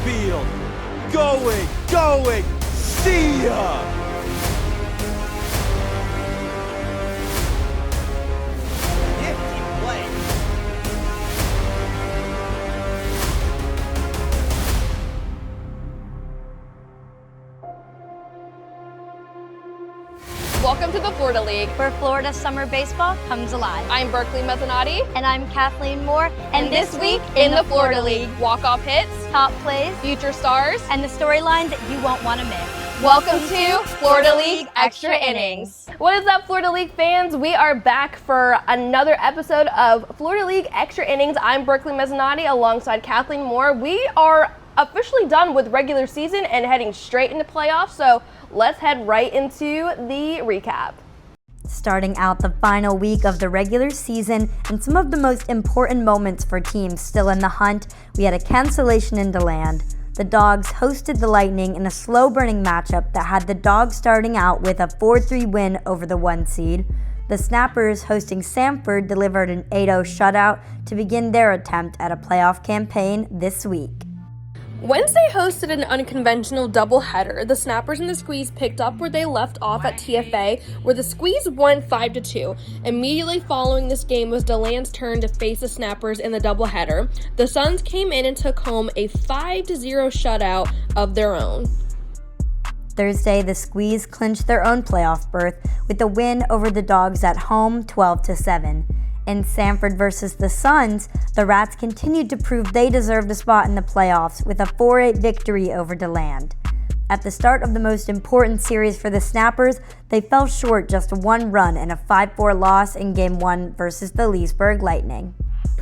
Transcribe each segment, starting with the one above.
field. Going, see ya! Welcome to the Florida League, where Florida summer baseball comes alive. I'm Berkleigh Mezzanotte. And I'm Kathleen Moore. And this week in the Florida League, walk-off hits, top plays, future stars, and the storylines that you won't want to miss. Welcome to Florida League Extra Innings. What is up, Florida League fans? We are back for another episode of Florida League Extra Innings. I'm Berkleigh Mezzanotte alongside Kathleen Moore. We are officially done with regular season and heading straight into playoffs, so let's head right into the recap. Starting out the final week of the regular season and some of the most important moments for teams still in the hunt, we had a cancellation in DeLand. The Dogs hosted the Lightning in a slow-burning matchup that had the Dogs starting out with a 4-3 win over the 1 seed. The Snappers, hosting Sanford, delivered an 8-0 shutout to begin their attempt at a playoff campaign this week. Wednesday hosted an unconventional doubleheader. The Snappers and the Squeeze picked up where they left off at TFA, where the Squeeze won 5-2. Immediately following this game was DeLand's turn to face the Snappers in the doubleheader. The Suns came in and took home a 5-0 shutout of their own. Thursday, the Squeeze clinched their own playoff berth with a win over the Dogs at home, 12-7. In Sanford versus the Suns, the Rats continued to prove they deserved a spot in the playoffs with a 4-8 victory over DeLand. At the start of the most important series for the Snappers, they fell short just one run in a 5-4 loss in Game 1 versus the Leesburg Lightning.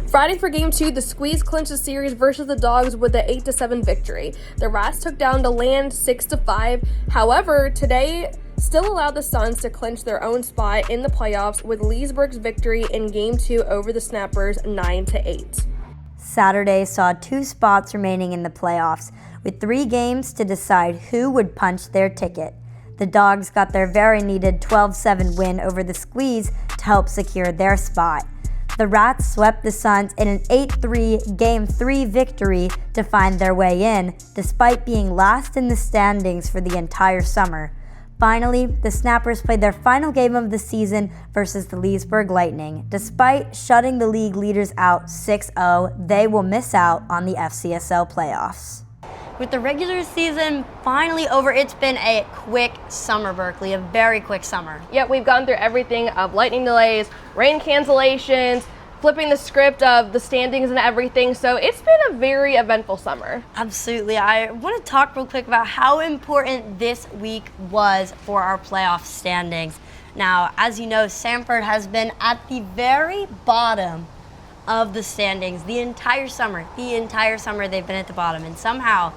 Friday for Game 2, the Squeeze clinched the series versus the Dogs with an 8-7 victory. The Rats took down DeLand 6-5. However, today still allowed the Suns to clinch their own spot in the playoffs with Leesburg's victory in Game 2 over the Snappers 9-8. Saturday saw 2 spots remaining in the playoffs, with 3 games to decide who would punch their ticket. The Dogs got their very needed 12-7 win over the Squeeze to help secure their spot. The Rats swept the Suns in an 8-3 Game 3 victory to find their way in, despite being last in the standings for the entire summer. Finally, the Snappers played their final game of the season versus the Leesburg Lightning. Despite shutting the league leaders out 6-0, they will miss out on the FCSL playoffs. With the regular season finally over, it's been a quick summer, Berkleigh, a very quick summer. Yep, we've gone through everything of lightning delays, rain cancellations, flipping the script of the standings and everything, so it's been a very eventful summer. Absolutely. I want to talk real quick about how important this week was for our playoff standings. Now, as you know, Sanford has been at the very bottom of the standings the entire summer. They've been at the bottom, and somehow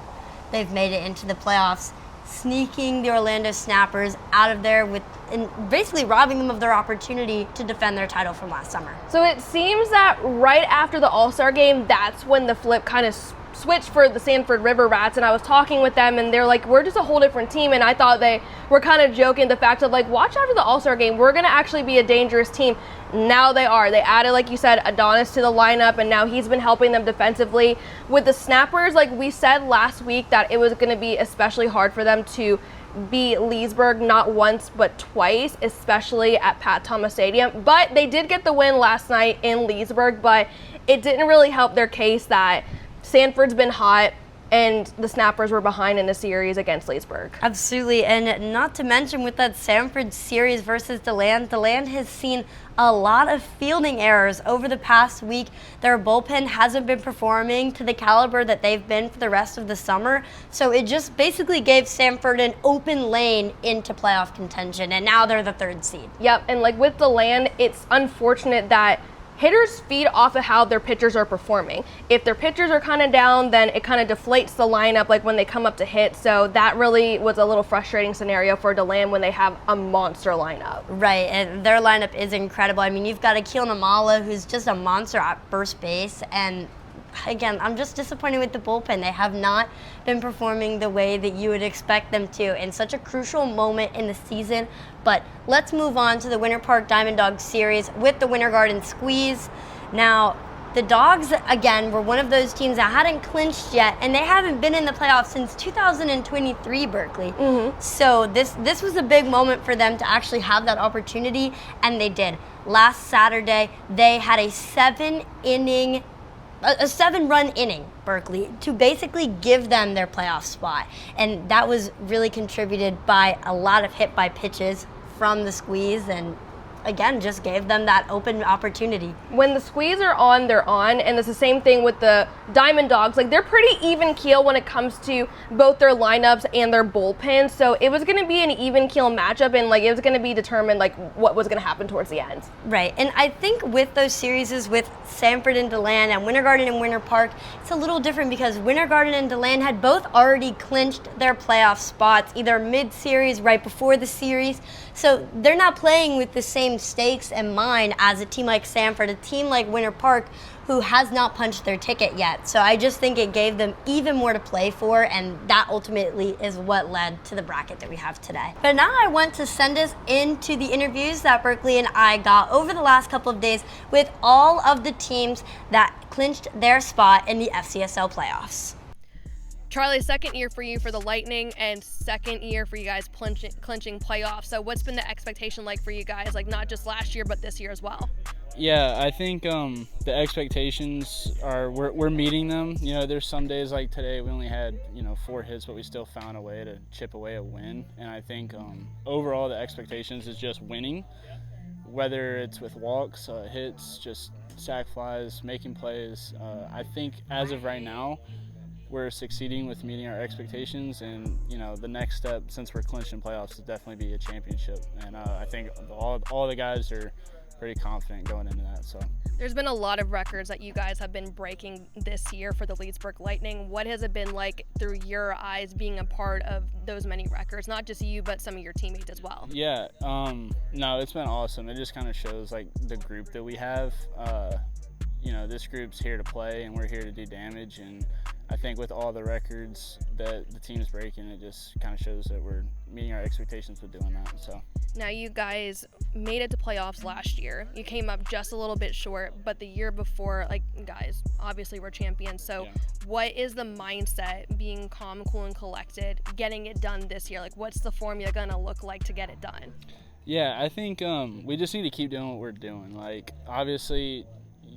they've made it into the playoffs, sneaking the Orlando Snappers out of there and basically robbing them of their opportunity to defend their title from last summer. So it seems that right after the All-Star game, that's when the flip kind of switched for the Sanford River Rats, and I was talking with them and they're like, we're just a whole different team, and I thought they were kind of joking the fact of like, watch after the All-Star game, we're going to actually be a dangerous team. Now they are. They added, like you said, Adonis to the lineup, and now he's been helping them defensively. With the Snappers, like we said last week, that it was going to be especially hard for them to beat Leesburg not once but twice, especially at Pat Thomas Stadium. But they did get the win last night in Leesburg, but it didn't really help their case that Sanford's been hot and the Snappers were behind in the series against Leesburg. Absolutely, and not to mention with that Sanford series versus DeLand has seen a lot of fielding errors over the past week. Their bullpen hasn't been performing to the caliber that they've been for the rest of the summer, so it just basically gave Sanford an open lane into playoff contention, and now they're the 3rd seed. Yep, and like with DeLand, it's unfortunate that hitters feed off of how their pitchers are performing. If their pitchers are kind of down, then it kind of deflates the lineup like when they come up to hit. So that really was a little frustrating scenario for DeLand when they have a monster lineup. Right, and their lineup is incredible. I mean, you've got Akil Namala, who's just a monster at first base, and again, I'm just disappointed with the bullpen. They have not been performing the way that you would expect them to in such a crucial moment in the season. But let's move on to the Winter Park Diamond Dogs series with the Winter Garden Squeeze. Now, The Dogs, again, were one of those teams that hadn't clinched yet, and they haven't been in the playoffs since 2023, Berkleigh. So this was a big moment for them to actually have that opportunity, and they did. Last Saturday, they had a 7-run inning, Berkleigh, to basically give them their playoff spot. And that was really contributed by a lot of hit by pitches from the Squeeze, and again, just gave them that open opportunity. When the Squeeze are on, they're on, and it's the same thing with the Diamond Dogs. Like, they're pretty even keel when it comes to both their lineups and their bullpen, so it was going to be an even keel matchup, and like it was going to be determined like what was going to happen towards the end. Right, and I think with those series with Sanford and DeLand and Winter Garden and Winter Park, it's a little different because Winter Garden and DeLand had both already clinched their playoff spots, either mid-series, right before the series, so they're not playing with the same stakes in mind as a team like Sanford, a team like Winter Park, who has not punched their ticket yet. So I just think it gave them even more to play for, and that ultimately is what led to the bracket that we have today. But now I want to send us into the interviews that Berkleigh and I got over the last couple of days with all of the teams that clinched their spot in the FCSL playoffs. Charlie, second year for you for the Lightning and second year for you guys clinching playoffs. So what's been the expectation like for you guys, like not just last year, but this year as well? Yeah, I think the expectations are we're meeting them. You know, there's some days like today we only had 4 hits, but we still found a way to chip away a win. And I think overall the expectations is just winning, whether it's with walks, hits, just sac flies, making plays. I think as of right now, we're succeeding with meeting our expectations, and the next step, since we're clinching playoffs, will definitely be a championship. And I think all the guys are pretty confident going into that. So there's been a lot of records that you guys have been breaking this year for the Leedsburg Lightning. What has it been like through your eyes being a part of those many records, not just you but some of your teammates as well? Yeah, no, it's been awesome. It just kind of shows like the group that we have. This group's here to play, and we're here to do damage. And I think with all the records that the team's breaking, it just kind of shows that we're meeting our expectations with doing that. So now you guys made it to playoffs last year. You came up just a little bit short, but the year before, like, guys, obviously we're champions. So yeah. What is the mindset, being calm, cool, and collected, getting it done this year? Like, what's the formula gonna look like to get it done? Yeah, I think we just need to keep doing what we're doing. Like, obviously,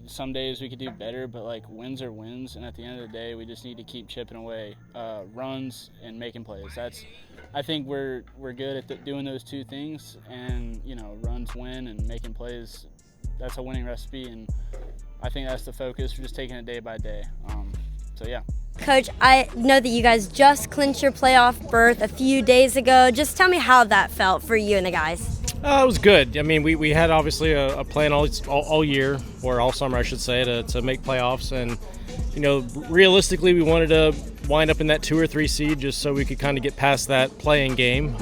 some days we could do better, but like wins are wins, and at the end of the day, we just need to keep chipping away runs and making plays. I think we're good at doing those two things, and runs win and making plays. That's a winning recipe, and I think that's the focus. We're just taking it day by day. So yeah. Coach, I know that you guys just clinched your playoff berth a few days ago. Just tell me how that felt for you and the guys. It was good. I mean, we had obviously a plan all year, or all summer, I should say, to make playoffs. And, realistically, we wanted to wind up in that 2 or 3 seed just so we could kind of get past that playing game.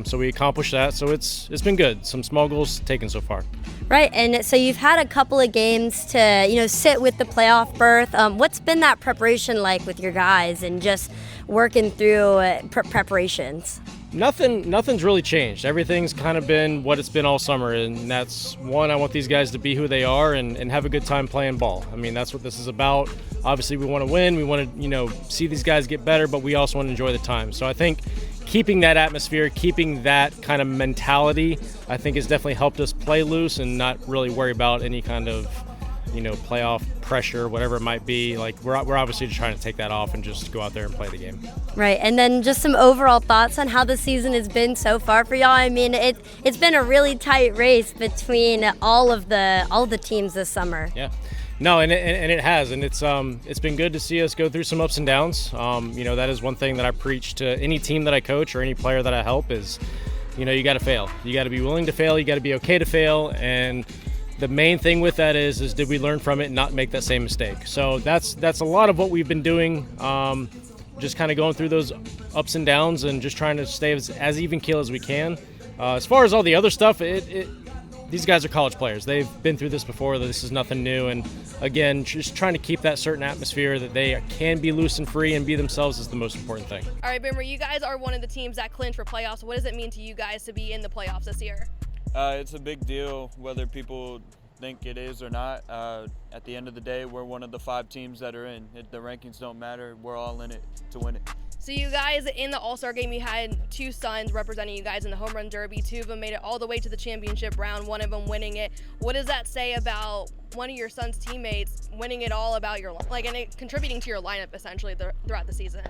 So we accomplished that. So it's been good. Some small goals taken so far. Right, and so you've had a couple of games to, sit with the playoff berth. What's been that preparation like with your guys and just working through preparations? Nothing's really changed. Everything's kind of been what it's been all summer, and that's one, I want these guys to be who they are and have a good time playing ball. I mean, that's what this is about. Obviously, we want to win. We want to, see these guys get better, but we also want to enjoy the time. So I think keeping that atmosphere, keeping that kind of mentality, I think has definitely helped us play loose and not really worry about any kind of, playoff pressure, whatever it might be. Like, we're obviously just trying to take that off and just go out there and play the game. Right, and then just some overall thoughts on how the season has been so far for y'all. I mean, it's been a really tight race between all the teams this summer. Yeah. No, and it has, and it's been good to see us go through some ups and downs. That is one thing that I preach to any team that I coach or any player that I help is, you got to fail. You got to be willing to fail. You got to be okay to fail. And the main thing with that is did we learn from it and not make that same mistake? So that's a lot of what we've been doing. Just kind of going through those ups and downs and just trying to stay as even keel as we can. As far as all the other stuff, these guys are college players. They've been through this before. This is nothing new. And again, just trying to keep that certain atmosphere that they can be loose and free and be themselves is the most important thing. All right, Boomer, you guys are one of the teams that clinch for playoffs. What does it mean to you guys to be in the playoffs this year? It's a big deal, whether people think it is or not. At the end of the day, we're one of the 5 teams that are in. The rankings don't matter. We're all in it to win it. So you guys, in the All-Star game, you had 2 sons representing you guys in the home run derby. 2 of them made it all the way to the championship round, 1 of them winning it. What does that say about one of your son's teammates winning it all, about your, and it contributing to your lineup essentially throughout the season?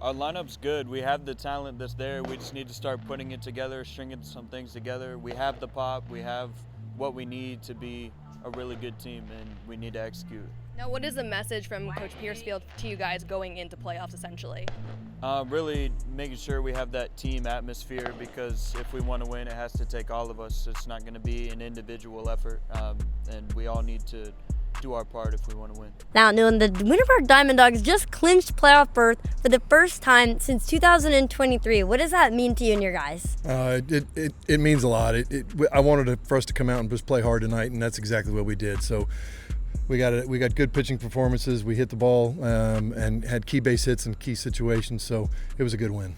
Our lineup's good. We have the talent that's there. We just need to start putting it together, stringing some things together. We have the pop. We have what we need to be a really good team, and we need to execute. Now, what is the message from Coach Piercefield to you guys going into playoffs, essentially? Really making sure we have that team atmosphere, because if we want to win, it has to take all of us. It's not going to be an individual effort, and we all need to do our part if we want to win. Now, Nolan, the Winter Park Diamond Dogs just clinched playoff berth for the first time since 2023. What does that mean to you and your guys? It means a lot. I wanted for us to come out and just play hard tonight, and that's exactly what we did. So we got good pitching performances. We hit the ball and had key base hits in key situations. So it was a good win.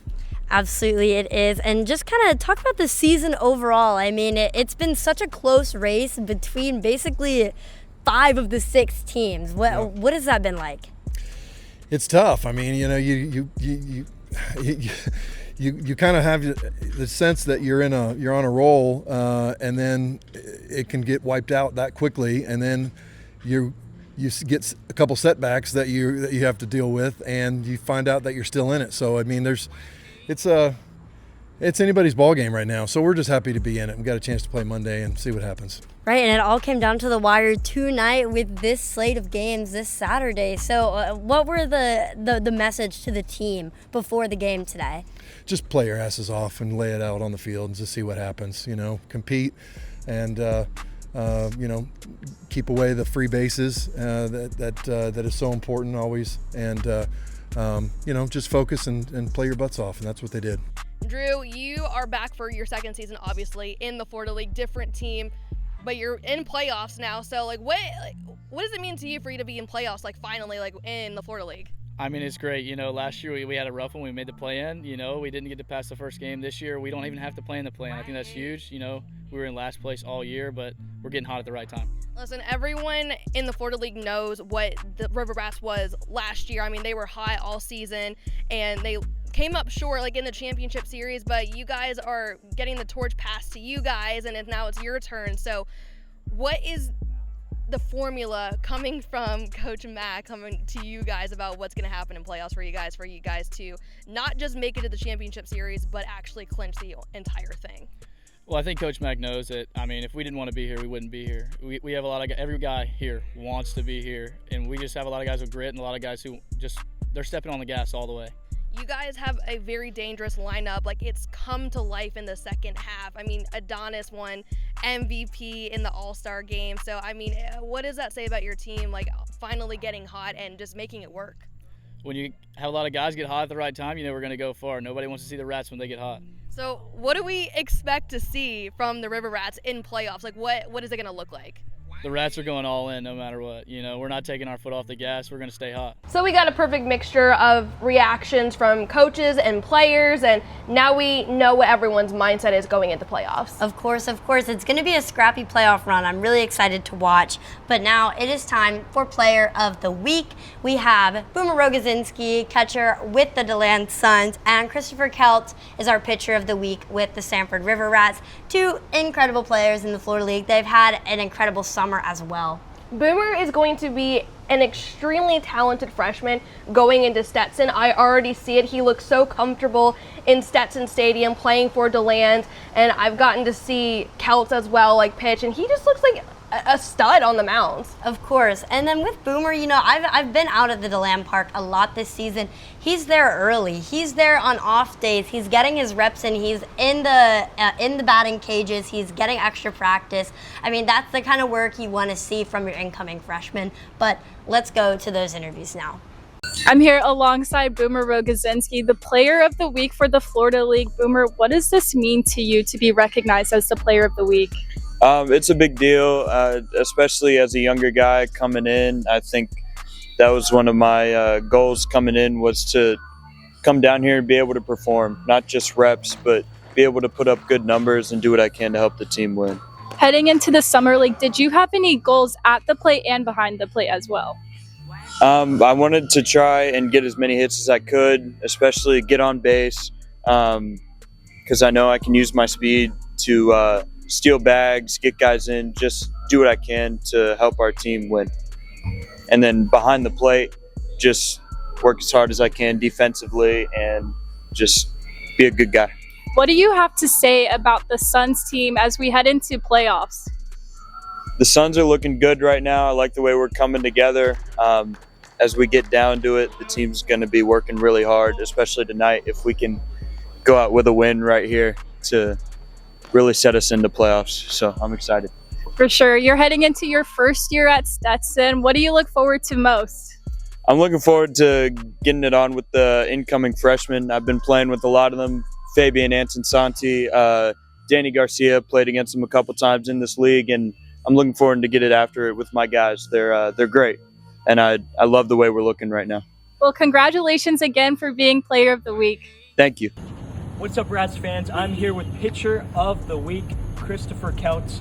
Absolutely, it is. And just kind of talk about the season overall. I mean, it's been such a close race between basically 5 of the 6 teams. What has that been like? It's tough. I mean, you kind of have the sense that you're on a roll, and then it can get wiped out that quickly, and then you get a couple setbacks that you have to deal with, and you find out that you're still in it. So I mean, it's anybody's ball game right now. So we're just happy to be in it. We got a chance to play Monday and see what happens. Right, and it all came down to the wire tonight with this slate of games this Saturday. So what were the message to the team before the game today? Just play your asses off and lay it out on the field and just see what happens. Compete and keep away the free bases that is so important always. And just focus and play your butts off, and that's what they did. Drew, you are back for your second season, obviously, in the Florida League, different team, but you're in playoffs now. So, what does it mean to you for you to be in playoffs, finally, in the Florida League? I mean, it's great. Last year we had a rough one. We made the play-in. We didn't get to pass the first game. This year we don't even have to play in the play-in. I think that's huge. We were in last place all year, but we're getting hot at the right time. Listen, everyone in the Florida League knows what the River Rats was last year. I mean, they were high all season, and they came up short in the championship series, but you guys are getting the torch passed to you guys, and now it's your turn. So what is the formula coming from Coach Mack coming to you guys about what's going to happen in playoffs for you guys to not just make it to the championship series, but actually clinch the entire thing? Well, I think Coach Mack knows that. I mean, if we didn't want to be here, we wouldn't be here. We have a lot of every guy here wants to be here, and we just have a lot of guys with grit and a lot of guys who they're stepping on the gas all the way. You guys have a very dangerous lineup. It's come to life in the second half. I mean, Adonis won MVP in the All-Star game. So, I mean, what does that say about your team, finally getting hot and just making it work? When you have a lot of guys get hot at the right time, we're going to go far. Nobody wants to see the Rats when they get hot. So, what do we expect to see from the River Rats in playoffs? What is it going to look like? The Rats are going all in no matter what. We're not taking our foot off the gas. We're going to stay hot. So we got a perfect mixture of reactions from coaches and players, and now we know what everyone's mindset is going into playoffs. Of course. It's going to be a scrappy playoff run. I'm really excited to watch. But now it is time for Player of the Week. We have Boomer Rogozinski, catcher with the DeLand Suns, and Christopher Kelt is our pitcher of the week with the Sanford River Rats. 2 incredible players in the Florida League. They've had an incredible summer as well. Boomer is going to be an extremely talented freshman going into Stetson. I already see it. He looks so comfortable in Stetson Stadium playing for DeLand, and I've gotten to see Kelts as well, pitch, and he just looks like a stud on the mounds. Of course. And then with Boomer, I've been out at the DeLand Park a lot this season. He's there early. He's there on off days. He's getting his reps in. He's in the batting cages. He's getting extra practice. I mean, that's the kind of work you want to see from your incoming freshman. But let's go to those interviews now. I'm here alongside Boomer Rogozinski, the Player of the Week for the Florida League. Boomer, what does this mean to you to be recognized as the Player of the Week? It's a big deal, especially as a younger guy coming in. I think that was one of my goals coming in, was to come down here and be able to perform, not just reps, but be able to put up good numbers and do what I can to help the team win. Heading into the Summer League, did you have any goals at the plate and behind the plate as well? I wanted to try and get as many hits as I could, especially get on base, because I know I can use my speed to steal bags, get guys in, just do what I can to help our team win. And then behind the plate, just work as hard as I can defensively and just be a good guy. What do you have to say about the Suns team as we head into playoffs? The Suns are looking good right now. I like the way we're coming together. As we get down to it, the team's going to be working really hard, especially tonight, if we can go out with a win right here to really set us into playoffs. So I'm excited. For sure. You're heading into your first year at Stetson. What do you look forward to most? I'm looking forward to getting it on with the incoming freshmen. I've been playing with a lot of them. Fabian Anson-Santi, Danny Garcia, played against them a couple times in this league, and I'm looking forward to get it after it with my guys. They're great, and I love the way we're looking right now. Well, congratulations again for being Player of the Week. Thank you. What's up, Rats fans? I'm here with Pitcher of the Week, Christopher Keltz.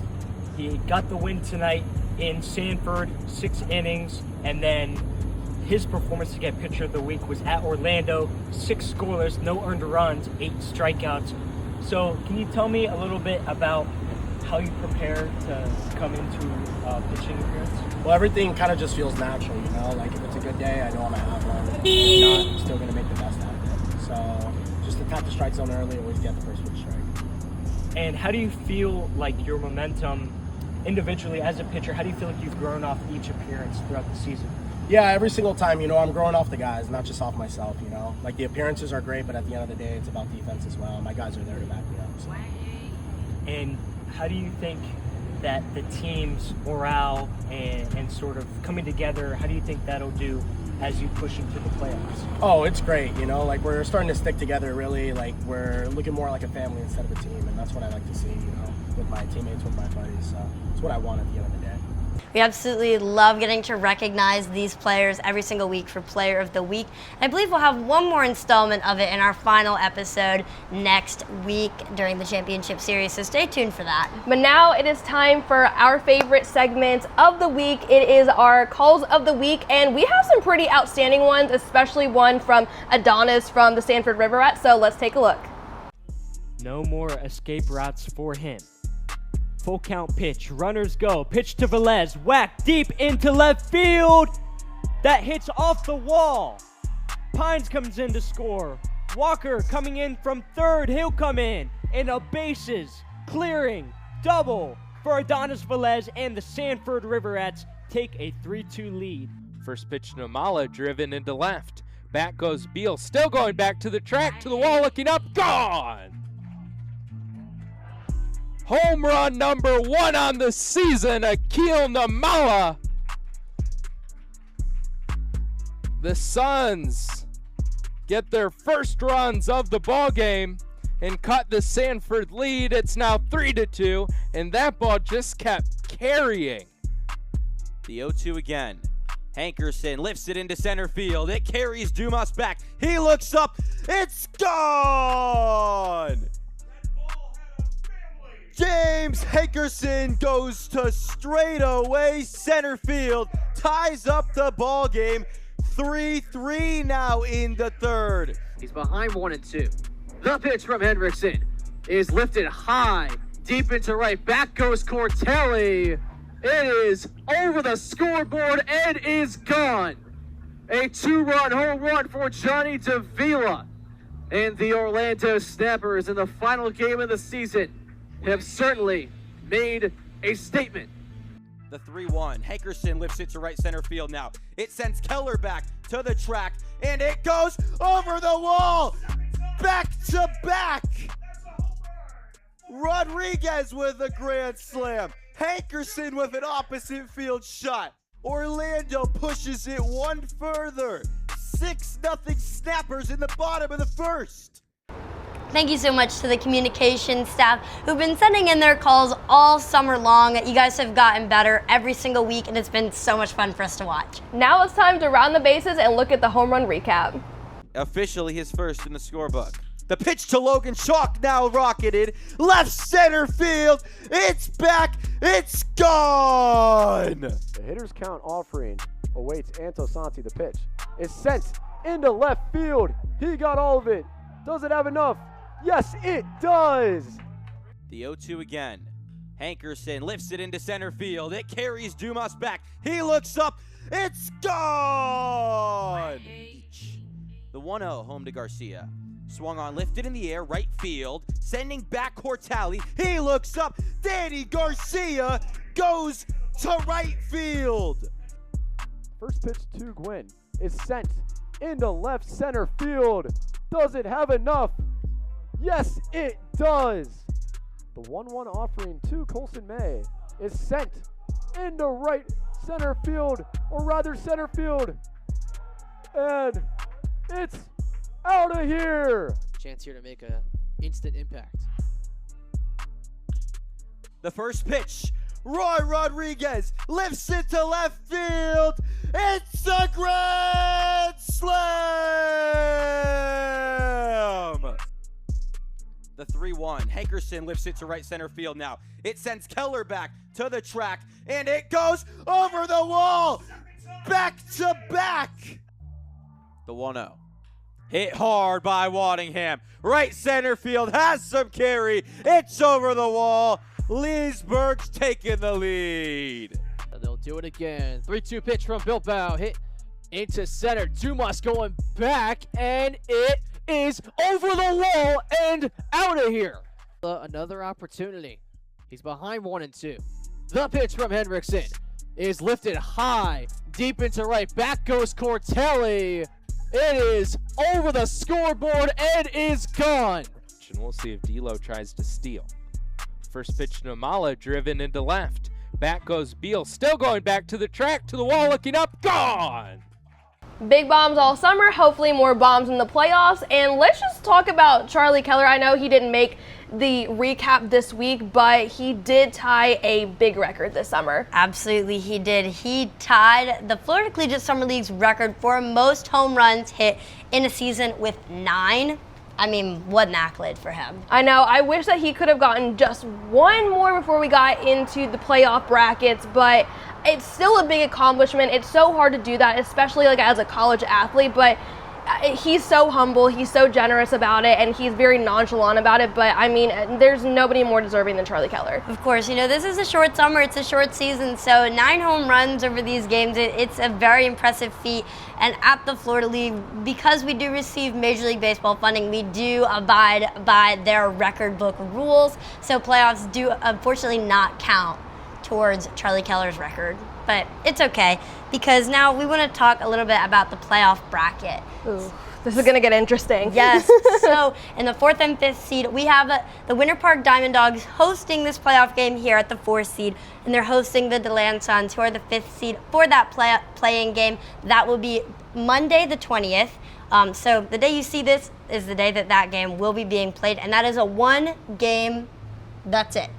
He got the win tonight in Sanford, 6 innings, and then his performance to get Pitcher of the Week was at Orlando, 6 scoreless, no earned runs, 8 strikeouts. So can you tell me a little bit about how you prepare to come into pitching appearance? Well, everything kind of just feels natural, you know? Like if it's a good day, I know I'm going to have one. If not, I'm still going to make the best out of it. So just attack the strike zone early, always get the first pitch strike. And how do you feel like your momentum individually as a pitcher, how do you feel like you've grown off each appearance throughout the season? Yeah, every single time, you know, I'm growing off the guys, not just off myself, you know. Like the appearances are great, but at the end of the day, it's about defense as well. My guys are there to back me up. So. And how do you think that the team's morale and sort of coming together, how do you think that'll do as you push into the playoffs? Oh, it's great, you know, like we're starting to stick together really, like we're looking more like a family instead of a team, and that's what I like to see, you know, with my teammates, with my buddies, so it's what I want at the end of the day. We absolutely love getting to recognize these players every single week for Player of the Week. And I believe we'll have one more installment of it in our final episode next week during the championship series, so stay tuned for that. But now it is time for our favorite segment of the week. It is our calls of the week, and we have some pretty outstanding ones, especially one from Adonis from the Sanford River Rats, so let's take a look. No more escape routes for him. Full count pitch, runners go, pitch to Velez, whack deep into left field. That hits off the wall. Pines comes in to score. Walker coming in from third, he'll come in. And a bases clearing double for Adonis Velez, and the Sanford River Rats take a 3-2 lead. First pitch to Amala, driven into left. Back goes Beal, still going back to the track, to the wall, looking up, gone! Home run number 1 on the season, Akil Namala. The Suns get their first runs of the ball game and cut the Sanford lead. It's now 3-2, and that ball just kept carrying. The 0-2 again. Hankerson lifts it into center field. It carries Dumas back. He looks up. It's gone! James Hankerson goes to straightaway center field, ties up the ball game. 3-3 now in the third. He's behind 1 and 2. The pitch from Hendrickson is lifted high, deep into right. Back goes Cortelli. It is over the scoreboard and is gone. A 2-run home run for Johnny Davila. And the Orlando Snappers in the final game of the season have certainly made a statement. The 3-1. Hankerson lifts it to right center field now. It sends Keller back to the track, and it goes over the wall. Back to back. Rodriguez with a grand slam. Hankerson with an opposite field shot. Orlando pushes it one further. 6-0 Snappers in the bottom of the first. Thank you so much to the communication staff who've been sending in their calls all summer long. You guys have gotten better every single week, and it's been so much fun for us to watch. Now it's time to round the bases and look at the home run recap. Officially his first in the scorebook. The pitch to Logan Chalk now rocketed. Left center field. It's back. It's gone. The hitter's count offering awaits Anto Santi. The pitch is sent into left field. He got all of it. Does it have enough? Yes, it does. The 0-2 again. Hankerson lifts it into center field. It carries Dumas back. He looks up. It's gone. The 1-0 home to Garcia. Swung on, lifted in the air, right field, sending back Cortali. He looks up. Danny Garcia goes to right field. First pitch to Gwynn is sent into left center field. Does it have enough? Yes, it does. The 1-1 offering to Colson May is sent into right center field, or rather center field. And it's out of here. Chance here to make a instant impact. The first pitch, Roy Rodriguez lifts it to left field. It's a grand slam! The 3-1. Hankerson lifts it to right center field now. It sends Keller back to the track, and it goes over the wall. Back to back. The 1-0. Hit hard by Waddingham. Right center field has some carry. It's over the wall. Leesburg's taking the lead. And they'll do it again. 3-2 pitch from Bilbao. Hit into center. Dumas going back, and it is over the wall and out of here. Another opportunity. He's behind 1-2. The pitch from Henriksen is lifted high, deep into right. Back goes Cortelli. It is over the scoreboard and is gone. And we'll see if D'Lo tries to steal. First pitch to Namala, driven into left. Back goes Beal, still going back to the track, to the wall, looking up, gone. Big bombs all summer, hopefully more bombs in the playoffs. And let's just talk about Charlie Keller. I know he didn't make the recap this week, but he did tie a big record this summer. Absolutely, he did. He tied the Florida Collegiate Summer League's record for most home runs hit in a season with 9. I mean, what an accolade for him. I know. I wish that he could have gotten just one more before we got into the playoff brackets, but it's still a big accomplishment. It's so hard to do that, especially like as a college athlete, but he's so humble, he's so generous about it, and he's very nonchalant about it. But I mean, there's nobody more deserving than Charlie Keller. Of course, you know, this is a short summer, it's a short season, so 9 home runs over these games, it's a very impressive feat. And at the Florida League, because we do receive Major League Baseball funding, we do abide by their record book rules, so playoffs do unfortunately not count towards Charlie Keller's record. But it's okay, because now we want to talk a little bit about the playoff bracket. Ooh, this is going to get interesting. Yes. So in the 4th and 5th seed, we have the Winter Park Diamond Dogs hosting this playoff game here at the 4th seed, and they're hosting the DeLand Suns, who are the 5th seed, for that playing game. That will be Monday the 20th. So the day you see this is the day that game will be being played, and that is a 1 game, that's it.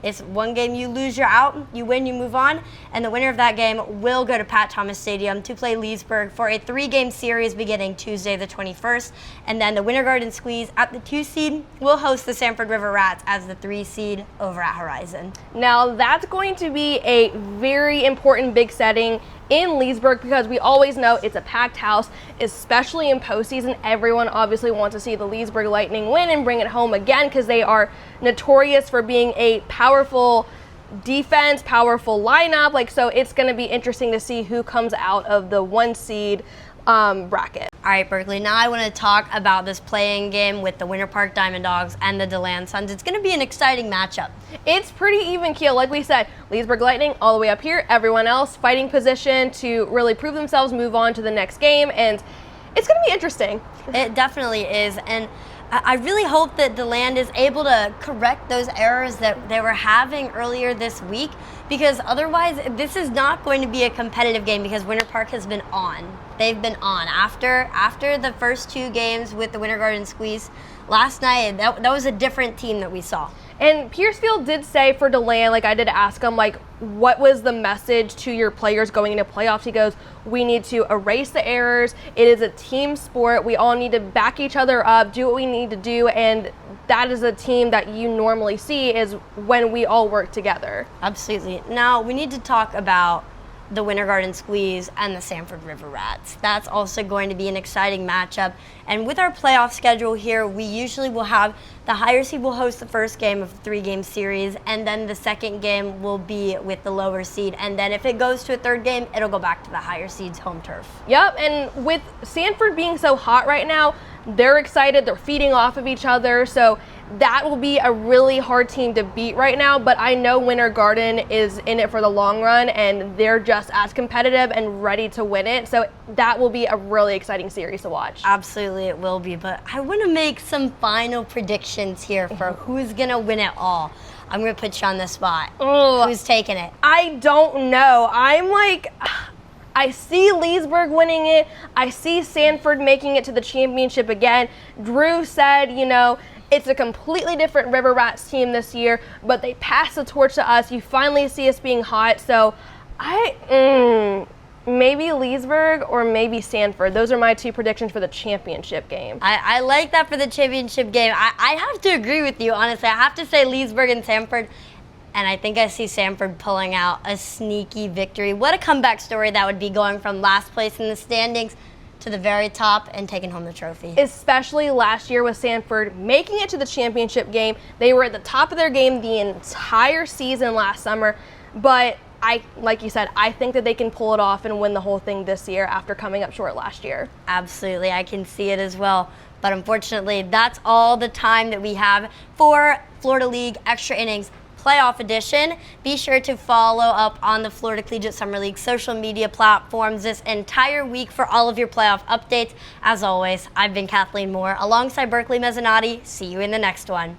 It's 1 game, you lose, you're out, you win, you move on, and the winner of that game will go to Pat Thomas Stadium to play Leesburg for a 3-game series beginning Tuesday the 21st, and then the Winter Garden Squeeze at the 2 seed will host the Sanford River Rats as the 3 seed over at Horizon. Now that's going to be a very important big setting in Leesburg, because we always know it's a packed house, especially in postseason. Everyone obviously wants to see the Leesburg Lightning win and bring it home again, because they are notorious for being a powerful defense, powerful lineup. So it's going to be interesting to see who comes out of the 1 seed bracket. All right, Berkleigh, now I want to talk about this playing game with the Winter Park Diamond Dogs and the DeLand Suns. It's going to be an exciting matchup. It's pretty even keel. Like we said, Leesburg Lightning all the way up here, everyone else fighting position to really prove themselves, move on to the next game, and it's going to be interesting. It definitely is, and I really hope that DeLand is able to correct those errors that they were having earlier this week, because otherwise this is not going to be a competitive game, because Winter Park has been on. they've been on. After the first 2 games with the Winter Garden Squeeze, last night, that was a different team that we saw. And Piercefield did say for DeLand, like I did ask him, like, what was the message to your players going into playoffs? He goes, we need to erase the errors. It is a team sport. We all need to back each other up, do what we need to do, and that is a team that you normally see is when we all work together. Absolutely. Now, we need to talk about the Winter Garden Squeeze and the Sanford River Rats. That's also going to be an exciting matchup. And with our playoff schedule here, we usually will have the higher seed will host the first game of a 3-game series, and then the second game will be with the lower seed. And then if it goes to a third game, it'll go back to the higher seed's home turf. Yep, and with Sanford being so hot right now, they're excited, they're feeding off of each other, so that will be a really hard team to beat right now, but I know Winter Garden is in it for the long run, and they're just as competitive and ready to win it, so that will be a really exciting series to watch. Absolutely, it will be, but I want to make some final predictions here for who's going to win it all. I'm going to put you on the spot. Who's taking it? I don't know. I see Leesburg winning it. I see Sanford making it to the championship again. Drew said, it's a completely different River Rats team this year, but they pass the torch to us. You finally see us being hot. So maybe Leesburg or maybe Sanford. Those are my 2 predictions for the championship game. I like that for the championship game. I have to agree with you, honestly. I have to say Leesburg and Sanford. And I think I see Sanford pulling out a sneaky victory. What a comeback story that would be, going from last place in the standings to the very top and taking home the trophy. Especially last year with Sanford making it to the championship game. They were at the top of their game the entire season last summer. But like you said, I think that they can pull it off and win the whole thing this year after coming up short last year. Absolutely, I can see it as well. But unfortunately, that's all the time that we have for Florida League Extra Innings Playoff Edition. Be sure to follow up on the Florida Collegiate Summer League social media platforms this entire week for all of your playoff updates. As always, I've been Kathleen Moore alongside Berkleigh Mezzanotte. See you in the next one.